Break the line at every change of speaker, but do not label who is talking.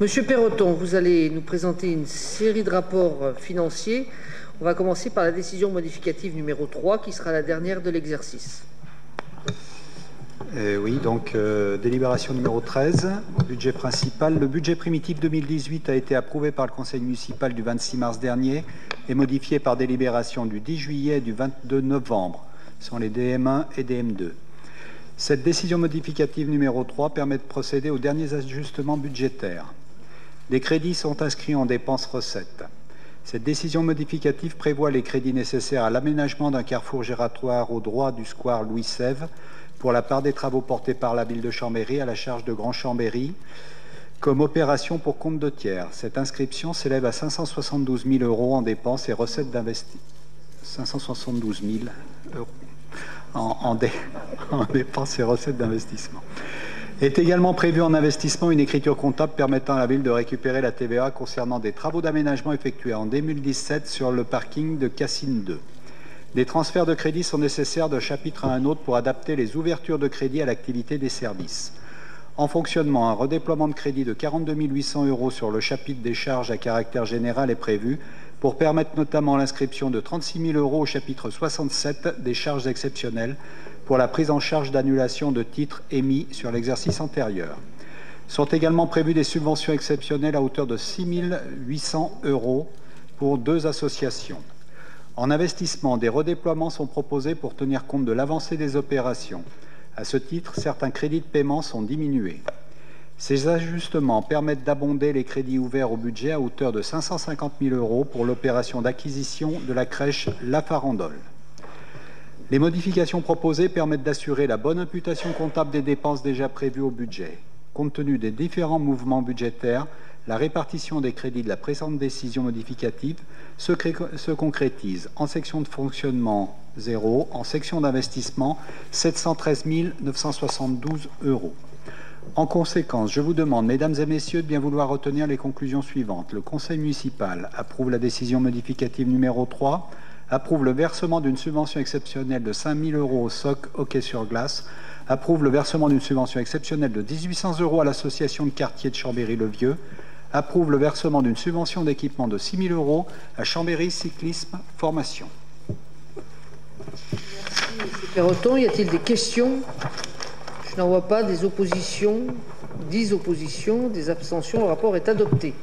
Monsieur Perroton, vous allez nous présenter une série de rapports financiers. On va commencer par la décision modificative numéro 3, qui sera la dernière de l'exercice.
Oui, donc délibération numéro 13, budget principal. Le budget primitif 2018 a été approuvé par le conseil municipal du 26 mars dernier et modifié par délibération du 10 juillet et du 22 novembre. Ce sont les DM1 et DM2. Cette décision modificative numéro 3 permet de procéder aux derniers ajustements budgétaires. Les crédits sont inscrits en dépenses-recettes. Cette décision modificative prévoit les crédits nécessaires à l'aménagement d'un carrefour giratoire au droit du square Louis Sèvres pour la part des travaux portés par la ville de Chambéry à la charge de Grand Chambéry comme opération pour compte de tiers. Cette inscription s'élève à 572 000 € en dépenses et recettes d'investissement. 572 000 € en dépenses et recettes d'investissement. Est également prévu en investissement une écriture comptable permettant à la ville de récupérer la TVA concernant des travaux d'aménagement effectués en 2017 sur le parking de Cassine 2. Des transferts de crédits sont nécessaires d'un chapitre à un autre pour adapter les ouvertures de crédit à l'activité des services. En fonctionnement, un redéploiement de crédit de 42 800 € sur le chapitre des charges à caractère général est prévu pour permettre notamment l'inscription de 36 000 € au chapitre 67 des charges exceptionnelles pour la prise en charge d'annulation de titres émis sur l'exercice antérieur. Sont également prévues des subventions exceptionnelles à hauteur de 6 800 € pour 2 associations. En investissement, des redéploiements sont proposés pour tenir compte de l'avancée des opérations. À ce titre, certains crédits de paiement sont diminués. Ces ajustements permettent d'abonder les crédits ouverts au budget à hauteur de 550 000 € pour l'opération d'acquisition de la crèche La Farandole. Les modifications proposées permettent d'assurer la bonne imputation comptable des dépenses déjà prévues au budget. Compte tenu des différents mouvements budgétaires, la répartition des crédits de la présente décision modificative se concrétise en section de fonctionnement 0, en section d'investissement 713 972 €. En conséquence, je vous demande, mesdames et messieurs, de bien vouloir retenir les conclusions suivantes. Le conseil municipal approuve la décision modificative numéro 3, approuve le versement d'une subvention exceptionnelle de 5 000 € au SOC hockey sur glace, approuve le versement d'une subvention exceptionnelle de 1 800 € à l'association de quartier de Chambéry-le-Vieux, approuve le versement d'une subvention d'équipement de 6 000 € à Chambéry Cyclisme Formation.
Merci, M. Perroton. Y a-t-il des questions? Je n'en vois pas. Des oppositions? 10 oppositions, des abstentions. Le rapport est adopté.